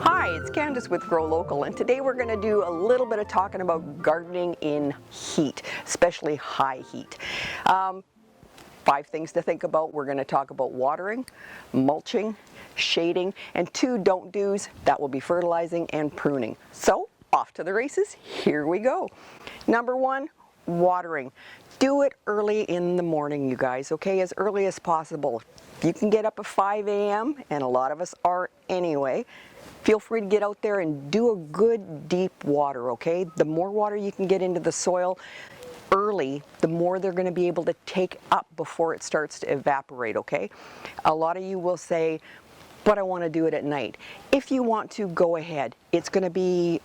Hi, it's Candice with Grow Local, and today we're going to do a little bit of talking about gardening in heat, especially high heat. 5 things to think about. We're going to talk about watering, mulching, shading, and 2 don't do's. That will be fertilizing and pruning. So, off to the races. Here we go. Number 1, watering. Do it early in the morning, you guys, okay? As early as possible. If you can get up at 5 a.m., and a lot of us are anyway, feel free to get out there and do a good deep water, okay? The more water you can get into the soil early, the more they're going to be able to take up before it starts to evaporate, okay? A lot of you will say, but I want to do it at night. If you want to, go ahead. It's going to be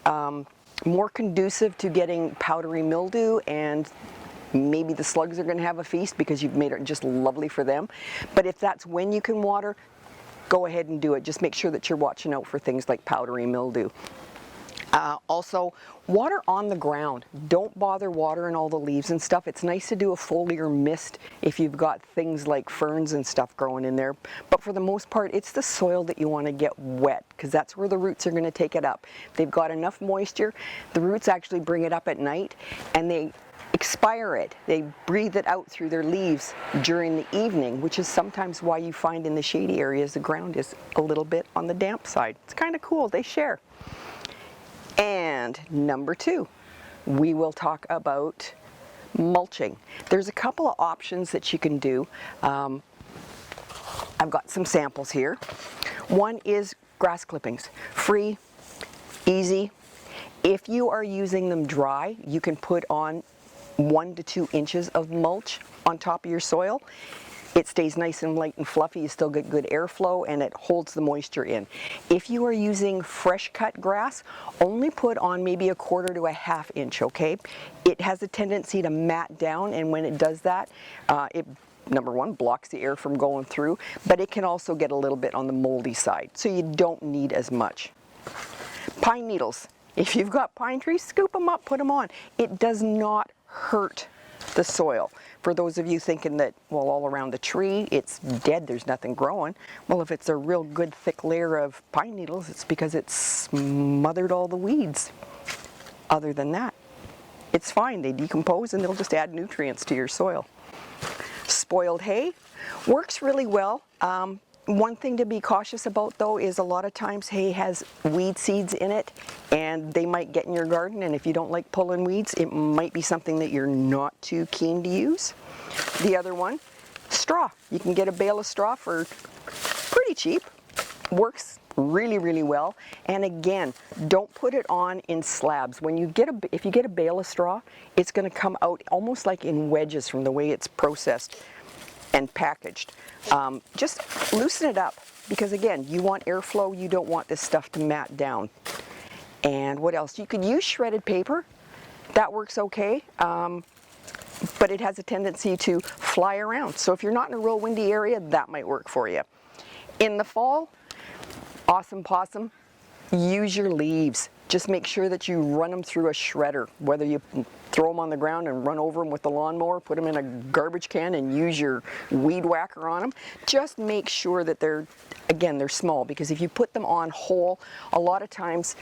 more conducive to getting powdery mildew, and maybe the slugs are going to have a feast because you've made it just lovely for them. But if that's when you can water, go ahead and do it. Just make sure that you're watching out for things like powdery mildew. Also, water on the ground. Don't bother watering all the leaves and stuff. It's nice to do a foliar mist if you've got things like ferns and stuff growing in there. But for the most part, it's the soil that you want to get wet, because that's where the roots are going to take it up. If they've got enough moisture, the roots actually bring it up at night, and they expire it. They breathe it out through their leaves during the evening, which is sometimes why you find in the shady areas the ground is a little bit on the damp side. It's kind of cool. They share. And number 2, we will talk about mulching. There's a couple of options that you can do. I've got some samples here. One is grass clippings. Free, easy. If you are using them dry, you can put on 1 to 2 inches of mulch on top of your soil. It stays nice and light and fluffy. You still get good airflow, and it holds the moisture in. If you are using fresh cut grass, only put on maybe 1/4 to 1/2 inch, okay? It has a tendency to mat down, and when it does that, it, number 1, blocks the air from going through, but it can also get a little bit on the moldy side, so you don't need as much. Pine needles. If you've got pine trees, scoop them up, put them on. It does not hurt the soil. For those of you thinking that, well, all around the tree it's dead, there's nothing growing. Well, if it's a real good thick layer of pine needles, it's because it's smothered all the weeds. Other than that, it's fine. They decompose and they'll just add nutrients to your soil. Spoiled hay works really well. One thing to be cautious about, though, is a lot of times hay has weed seeds in it, and they might get in your garden, and if you don't like pulling weeds, it might be something that you're not too keen to use. The other one, straw. You can get a bale of straw for pretty cheap. Works really, really well. And again, don't put it on in slabs. When you get if you get a bale of straw, it's going to come out almost like in wedges from the way it's processed and packaged. Just loosen it up, because again, you want airflow, you don't want this stuff to mat down. And what else? You could use shredded paper. That works okay, but it has a tendency to fly around. So if you're not in a real windy area, that might work for you. In the fall, awesome possum, use your leaves. Just make sure that you run them through a shredder, whether you throw them on the ground and run over them with the lawnmower, put them in a garbage can and use your weed whacker on them. Just make sure that they're small, because if you put them on whole, a lot of times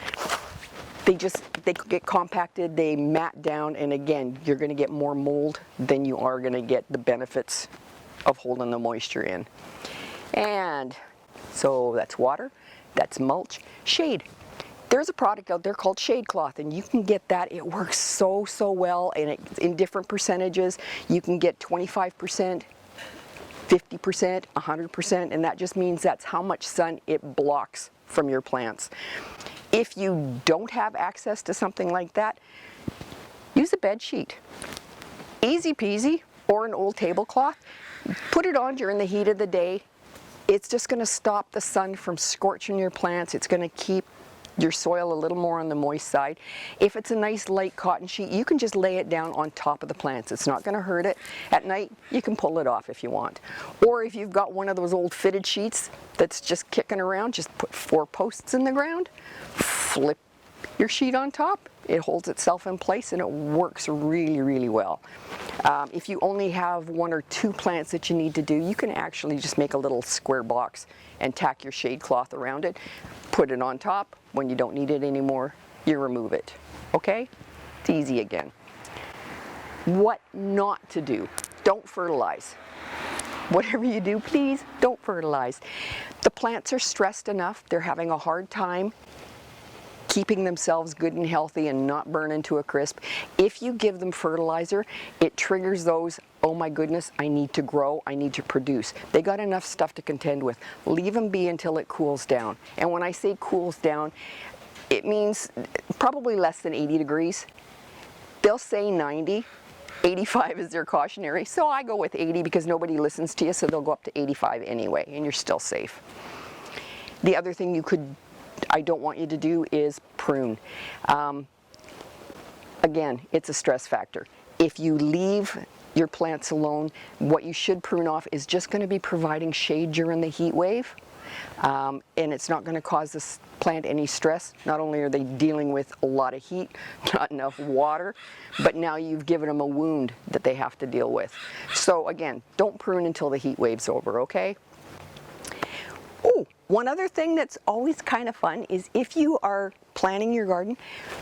they get compacted, they mat down, and again, you're going to get more mold than you are going to get the benefits of holding the moisture in. And so that's water, that's mulch, shade. There's a product out there called shade cloth, and you can get that. It works so well, and it's in different percentages. You can get 25%, 50%, 100%, and that just means that's how much sun it blocks from your plants. If you don't have access to something like that, use a bed sheet. Easy peasy, or an old tablecloth. Put it on during the heat of the day. It's just going to stop the sun from scorching your plants. It's going to keep your soil a little more on the moist side. If it's a nice light cotton sheet, you can just lay it down on top of the plants. It's not going to hurt it. At night, you can pull it off if you want. Or if you've got one of those old fitted sheets that's just kicking around, just put 4 posts in the ground, flip your sheet on top. It holds itself in place and it works really, really well. If you only have 1 or 2 plants that you need to do, you can actually just make a little square box and tack your shade cloth around it, put it on top. When you don't need it anymore, you remove it. Okay? It's easy again. What not to do. Don't fertilize. Whatever you do, please don't fertilize. The plants are stressed enough. They're having a hard time keeping themselves good and healthy and not burning to a crisp. If you give them fertilizer, it triggers those, oh my goodness, I need to grow, I need to produce. They got enough stuff to contend with. Leave them be until it cools down. And when I say cools down, it means probably less than 80 degrees. They'll say 90. 85 is their cautionary, so I go with 80 because nobody listens to you, so they'll go up to 85 anyway, and you're still safe. The other thing I don't want you to do is prune. Again, it's a stress factor. If you leave your plants alone, what you should prune off is just going to be providing shade during the heat wave. And it's not going to cause this plant any stress. Not only are they dealing with a lot of heat, not enough water, but now you've given them a wound that they have to deal with. So again, don't prune until the heat wave's over, okay? Oh, one other thing that's always kind of fun is if you are planting your garden,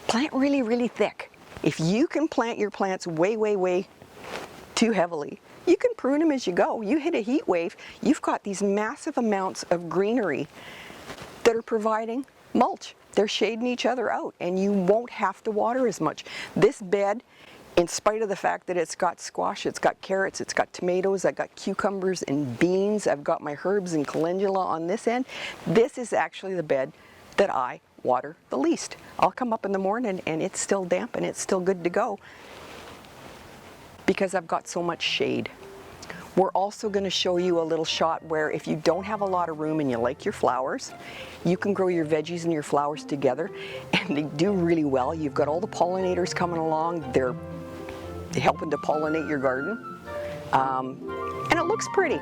plant really, really thick. If you can plant your plants way, way, way too heavily, you can prune them as you go. You hit a heat wave, you've got these massive amounts of greenery that are providing mulch. They're shading each other out, and you won't have to water as much. This bed, in spite of the fact that it's got squash, it's got carrots, it's got tomatoes, I've got cucumbers and beans, I've got my herbs and calendula on this end, this is actually the bed that I water the least. I'll come up in the morning and it's still damp and it's still good to go, because I've got so much shade. We're also going to show you a little shot where if you don't have a lot of room and you like your flowers, you can grow your veggies and your flowers together, and they do really well. You've got all the pollinators coming along. They're helping to pollinate your garden, and it looks pretty.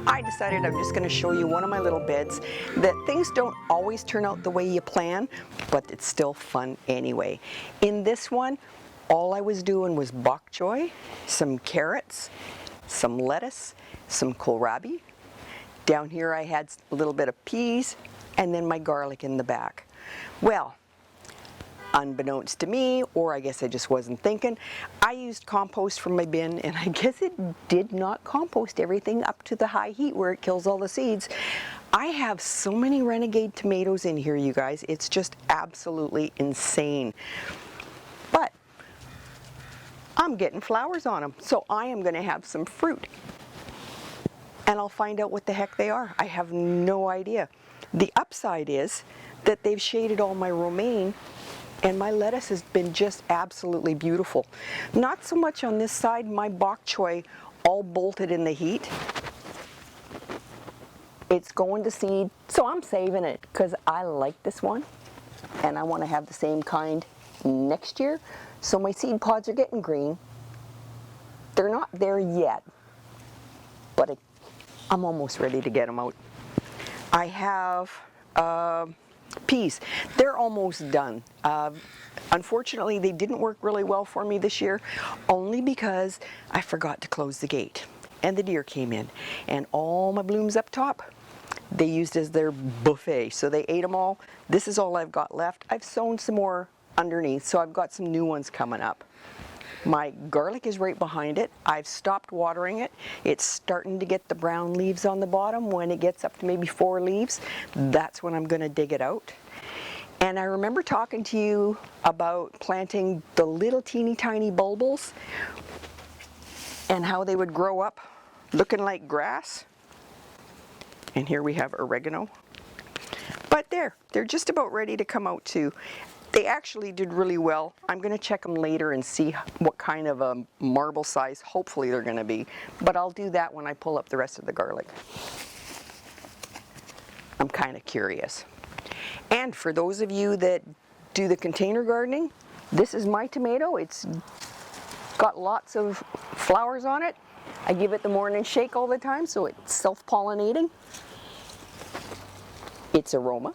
I decided I'm just going to show you one of my little beds that things don't always turn out the way you plan, but it's still fun anyway. In this one, all I was doing was bok choy, some carrots, some lettuce, some kohlrabi. Down here I had a little bit of peas, and then my garlic in the back. Well, unbeknownst to me, or I guess I just wasn't thinking, I used compost from my bin, and I guess it did not compost everything up to the high heat where it kills all the seeds. I have so many renegade tomatoes in here, you guys. It's just absolutely insane. But I'm getting flowers on them, so I am going to have some fruit. And I'll find out what the heck they are. I have no idea. The upside is that they've shaded all my romaine, and my lettuce has been just absolutely beautiful. Not so much on this side. My bok choy all bolted in the heat. It's going to seed, so I'm saving it because I like this one, and I want to have the same kind next year. So my seed pods are getting green. They're not there yet, but I'm almost ready to get them out. I have peas. They're almost done. Unfortunately, they didn't work really well for me this year, only because I forgot to close the gate and the deer came in, and all my blooms up top they used as their buffet, so they ate them all. This is all I've got left. I've sown some more underneath, so I've got some new ones coming up. My garlic is right behind it. I've stopped watering it. It's starting to get the brown leaves on the bottom. When it gets up to maybe 4 leaves, that's when I'm going to dig it out. And I remember talking to you about planting the little teeny tiny bulbils and how they would grow up looking like grass. And here we have oregano. But they're just about ready to come out too. They actually did really well. I'm going to check them later and see what kind of a marble size hopefully they're going to be. But I'll do that when I pull up the rest of the garlic. I'm kind of curious. And for those of you that do the container gardening, this is my tomato. It's got lots of flowers on it. I give it the morning shake all the time, so it's self-pollinating. It's aroma,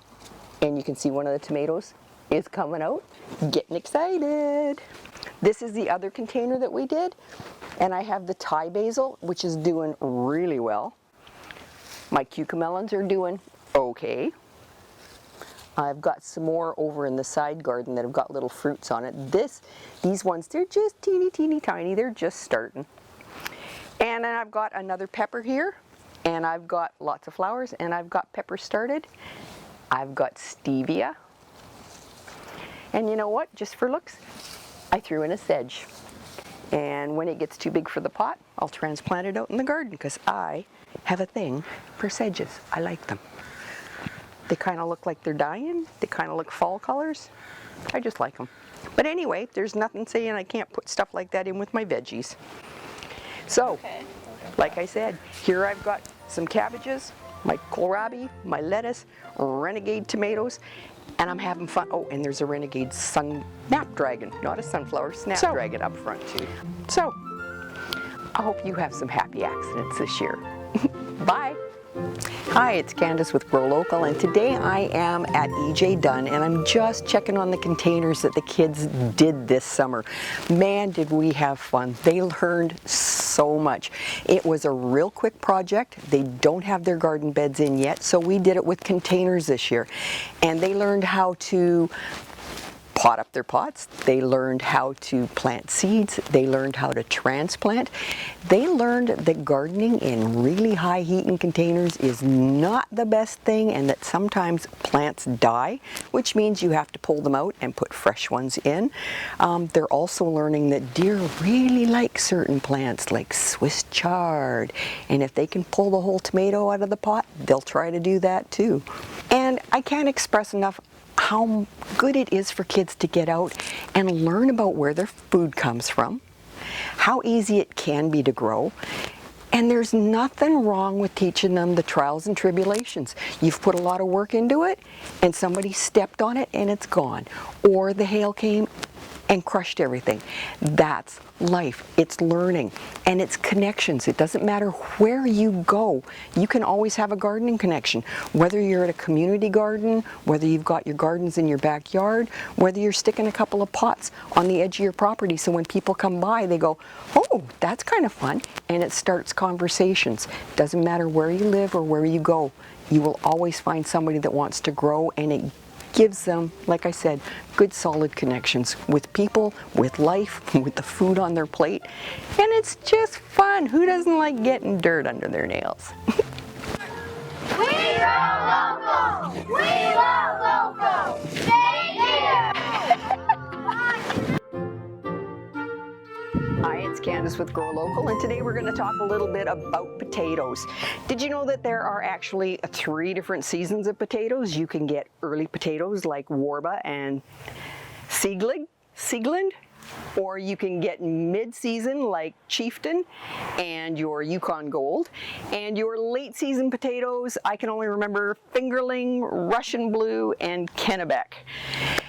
and you can see one of the tomatoes is coming out. Getting excited. This is the other container that we did, and I have the Thai basil, which is doing really well. My cucamelons are doing okay. I've got some more over in the side garden that have got little fruits on it. These ones, they're just teeny tiny, they're just starting. And then I've got another pepper here, and I've got lots of flowers, and I've got pepper started. I've got stevia. And you know what, just for looks, I threw in a sedge. And when it gets too big for the pot, I'll transplant it out in the garden because I have a thing for sedges. I like them. They kind of look like they're dying. They kind of look fall colors. I just like them. But anyway, there's nothing saying I can't put stuff like that in with my veggies. So, like I said, here I've got some cabbages, my kohlrabi, my lettuce, renegade tomatoes, and I'm having fun. Oh, and there's a renegade snapdragon, not a sunflower, snapdragon up front too. So, I hope you have some happy accidents this year. Bye. Hi, it's Candace with Grow Local, and today I am at E.J. Dunn, and I'm just checking on the containers that the kids did this summer. Man, did we have fun. They learned so much. It was a real quick project. They don't have their garden beds in yet, so we did it with containers this year. And they learned how to pot up their pots. They learned how to plant seeds. They learned how to transplant. They learned that gardening in really high heating containers is not the best thing, and that sometimes plants die, which means you have to pull them out and put fresh ones in. They're also learning that deer really like certain plants like Swiss chard, and if they can pull the whole tomato out of the pot, they'll try to do that too. And I can't express enough how good it is for kids to get out and learn about where their food comes from, how easy it can be to grow, and there's nothing wrong with teaching them the trials and tribulations. You've put a lot of work into it, and somebody stepped on it and it's gone, or the hail came and crushed everything. That's life. It's learning, and it's connections. It doesn't matter where you go. You can always have a gardening connection, whether you're at a community garden, whether you've got your gardens in your backyard, whether you're sticking a couple of pots on the edge of your property so when people come by they go, oh, that's kind of fun, and it starts conversations. Doesn't matter where you live or where you go, you will always find somebody that wants to grow, and it gives them, like I said, good solid connections with people, with life, with the food on their plate, and it's just fun. Who doesn't like getting dirt under their nails? We grow local! We love local! Stay here! Hi, it's Candace with Grow Local, and today we're going to talk a little bit about potatoes. Did you know that there are actually 3 different seasons of potatoes? You can get early potatoes like Warba and Seegland, or you can get mid-season like Chieftain and your Yukon Gold, and your late season potatoes, I can only remember Fingerling, Russian Blue, and Kennebec.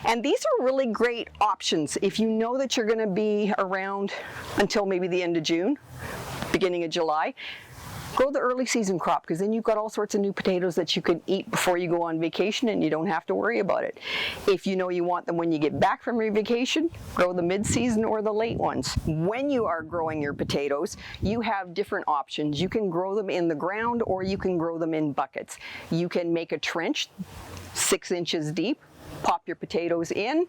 And these are really great options if you know that you're going to be around until maybe the end of June, beginning of July. Grow the early season crop, because then you've got all sorts of new potatoes that you can eat before you go on vacation, and you don't have to worry about it. If you know you want them when you get back from your vacation, grow the mid-season or the late ones. When you are growing your potatoes, you have different options. You can grow them in the ground, or you can grow them in buckets. You can make a trench 6 inches deep, pop your potatoes in,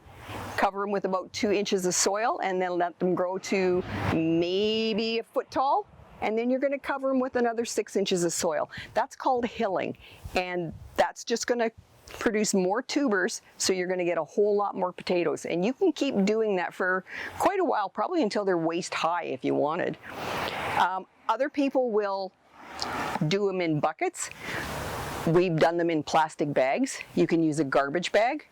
cover them with about 2 inches of soil, and then let them grow to maybe a foot tall. And then you're going to cover them with another 6 inches of soil. That's called hilling, and that's just going to produce more tubers, so you're going to get a whole lot more potatoes. And you can keep doing that for quite a while, probably until they're waist high if you wanted. Other people will do them in buckets. We've done them in plastic bags. You can use a garbage bag.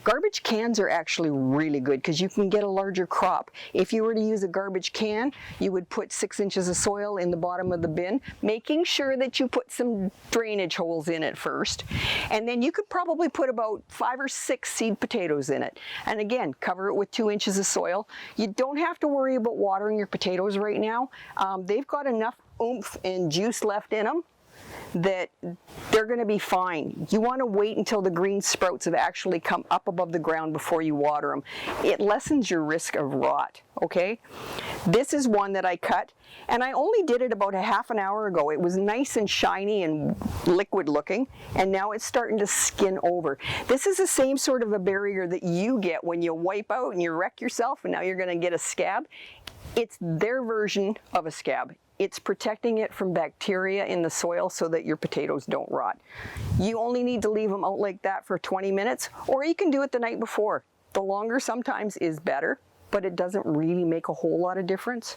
Garbage cans are actually really good because you can get a larger crop. If you were to use a garbage can, you would put 6 inches of soil in the bottom of the bin, making sure that you put some drainage holes in it first. And then you could probably put about 5 or 6 seed potatoes in it. And again, cover it with 2 inches of soil. You don't have to worry about watering your potatoes right now. They've got enough oomph and juice left in them that they're going to be fine. You want to wait until the green sprouts have actually come up above the ground before you water them. It lessens your risk of rot, okay? This is one that I cut, and I only did it about a half an hour ago. It was nice and shiny and liquid looking, and now it's starting to skin over. This is the same sort of a barrier that you get when you wipe out and you wreck yourself and now you're going to get a scab. It's their version of a scab. It's protecting it from bacteria in the soil so that your potatoes don't rot. You only need to leave them out like that for 20 minutes, or you can do it the night before. The longer sometimes is better, but it doesn't really make a whole lot of difference.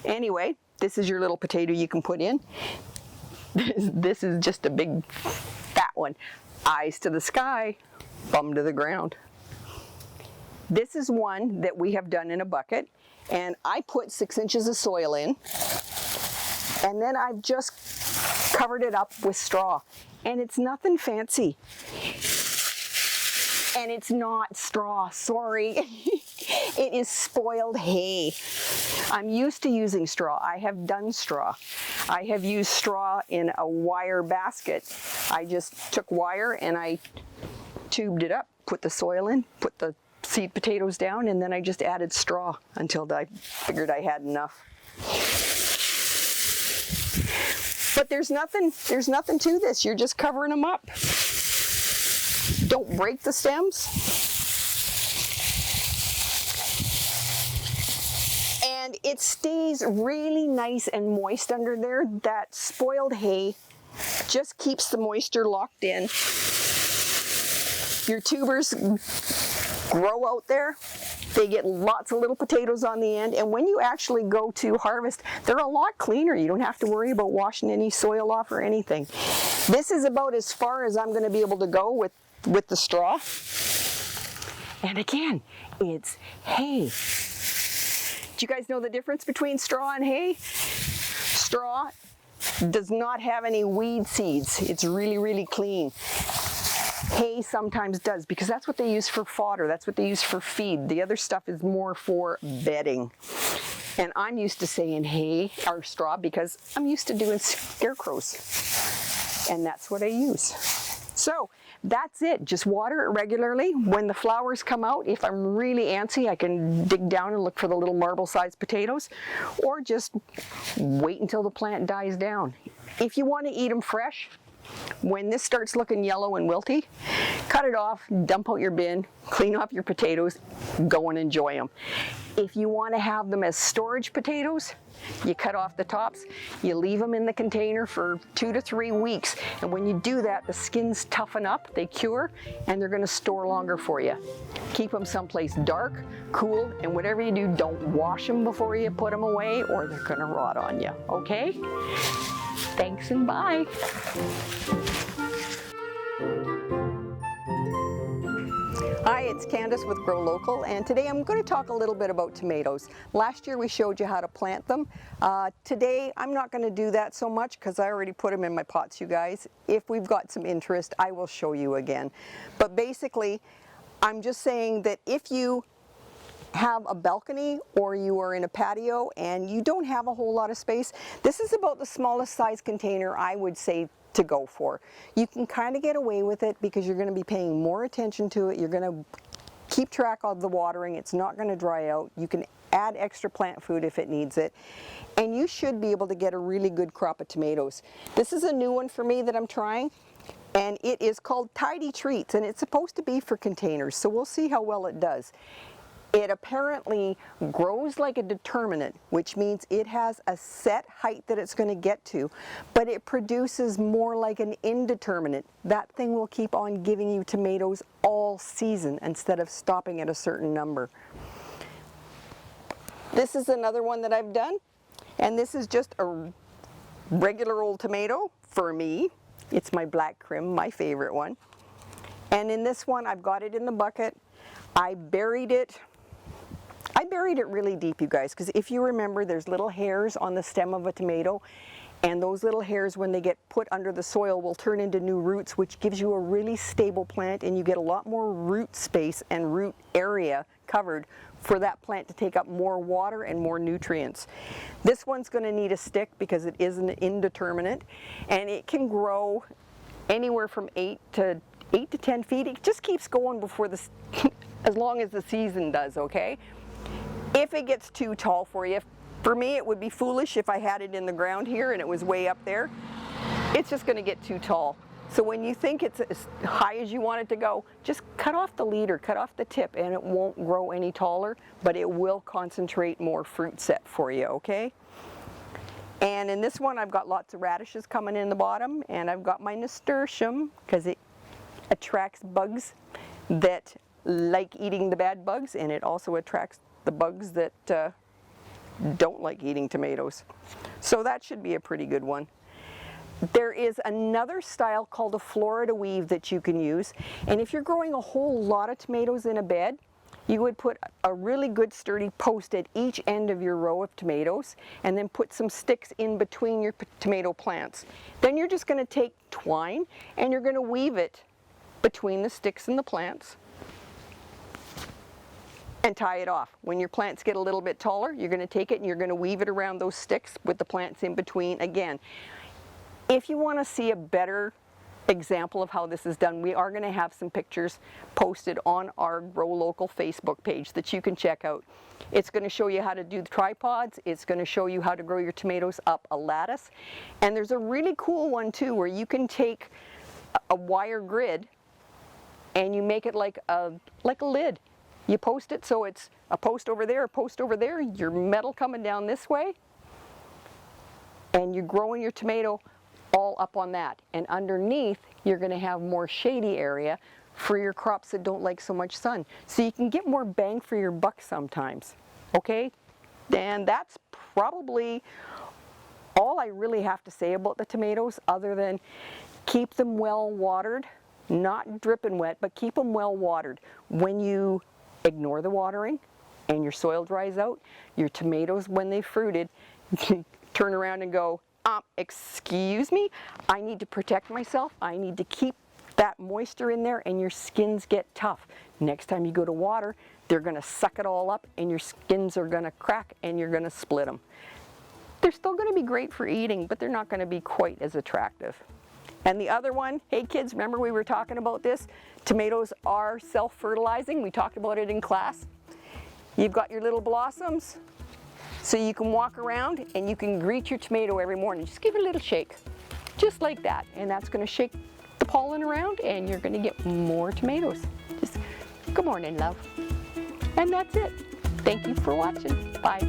Anyway, this is your little potato you can put in. This is just a big fat one. Eyes to the sky, bum to the ground. This is one that we have done in a bucket, and I put 6 inches of soil in, and then I've just covered it up with straw. And it's nothing fancy. And it's not straw, sorry. It is spoiled hay. I'm used to using straw. I have done straw. I have used straw in a wire basket. I just took wire and I tubed it up, put the soil in, put the seed potatoes down, and then I just added straw until I figured I had enough. But there's nothing to this. You're just covering them up. Don't break the stems. And it stays really nice and moist under there. That spoiled hay just keeps the moisture locked in. Your tubers grow out there. They get lots of little potatoes on the end, and when you actually go to harvest, they're a lot cleaner. You don't have to worry about washing any soil off or anything. This is about as far as I'm going to be able to go with the straw. And again, it's hay. Do you guys know the difference between straw and hay? Straw does not have any weed seeds. It's really, really clean. Hay sometimes does, because that's what they use for fodder. That's what they use for feed. The other stuff is more for bedding. And I'm used to saying hay or straw because I'm used to doing scarecrows. And that's what I use. So that's it. Just water it regularly. When the flowers come out, if I'm really antsy, I can dig down and look for the little marble-sized potatoes, or just wait until the plant dies down. If you want to eat them fresh, when this starts looking yellow and wilty, cut it off, dump out your bin, clean up your potatoes, go and enjoy them. If you want to have them as storage potatoes, you cut off the tops, you leave them in the container for 2 to 3 weeks, and when you do that, the skins toughen up, they cure, and they're going to store longer for you. Keep them someplace dark, cool, and whatever you do, don't wash them before you put them away, or they're going to rot on you, okay? Thanks and bye. Hi, it's Candice with Grow Local, and today I'm going to talk a little bit about tomatoes. Last year we showed you how to plant them. Today I'm not going to do that so much because I already put them in my pots, you guys. If we've got some interest, I will show you again. But basically, I'm just saying that if you have a balcony or you are in a patio and you don't have a whole lot of space, this is about the smallest size container I would say to go for. You can kind of get away with it because you're going to be paying more attention to it. You're going to keep track of the watering. It's not going to dry out. You can add extra plant food if it needs it. And you should be able to get a really good crop of tomatoes. This is a new one for me that I'm trying, and it is called Tidy Treats, and it's supposed to be for containers, so we'll see how well it does. It apparently grows like a determinate, which means it has a set height that it's going to get to, but it produces more like an indeterminate. That thing will keep on giving you tomatoes all season instead of stopping at a certain number. This is another one that I've done, and this is just a regular old tomato for me. It's my black crim, my favorite one. And in this one, I've got it in the bucket. I buried it really deep, you guys, because if you remember, there's little hairs on the stem of a tomato, and those little hairs, when they get put under the soil, will turn into new roots, which gives you a really stable plant, and you get a lot more root space and root area covered for that plant to take up more water and more nutrients. This one's going to need a stick because it is an indeterminate, and it can grow anywhere from 8 to 10 feet. It just keeps going before the as long as the season does, okay? If it gets too tall for you, for me it would be foolish if I had it in the ground here and it was way up there. It's just going to get too tall. So when you think it's as high as you want it to go, just cut off the leader, cut off the tip, and it won't grow any taller, but it will concentrate more fruit set for you, okay? And in this one I've got lots of radishes coming in the bottom, and I've got my nasturtium because it attracts bugs that like eating the bad bugs, and it also attracts the bugs that don't like eating tomatoes. So that should be a pretty good one. There is another style called a Florida weave that you can use, and if you're growing a whole lot of tomatoes in a bed, you would put a really good sturdy post at each end of your row of tomatoes and then put some sticks in between your tomato plants. Then you're just going to take twine and you're going to weave it between the sticks and the plants and tie it off. When your plants get a little bit taller, you're going to take it and you're going to weave it around those sticks with the plants in between again. If you want to see a better example of how this is done, we are going to have some pictures posted on our Grow Local Facebook page that you can check out. It's going to show you how to do the tripods, it's going to show you how to grow your tomatoes up a lattice, and there's a really cool one too where you can take a wire grid and you make it like a lid. You post it so it's a post over there, a post over there, your metal coming down this way, and you're growing your tomato all up on that. And underneath, you're going to have more shady area for your crops that don't like so much sun. So you can get more bang for your buck sometimes, okay? And that's probably all I really have to say about the tomatoes, other than keep them well watered, not dripping wet, but keep them well watered. When you ignore the watering and your soil dries out, your tomatoes, when they've fruited, turn around and go, excuse me, I need to protect myself, I need to keep that moisture in there, and your skins get tough. Next time you go to water, they're going to suck it all up and your skins are going to crack and you're going to split them. They're still going to be great for eating, but they're not going to be quite as attractive. And the other one, hey kids, remember we were talking about this? Tomatoes are self-fertilizing. We talked about it in class. You've got your little blossoms, so you can walk around and you can greet your tomato every morning. Just give it a little shake, just like that. And that's going to shake the pollen around and you're going to get more tomatoes. Just, good morning, love. And that's it. Thank you for watching. Bye.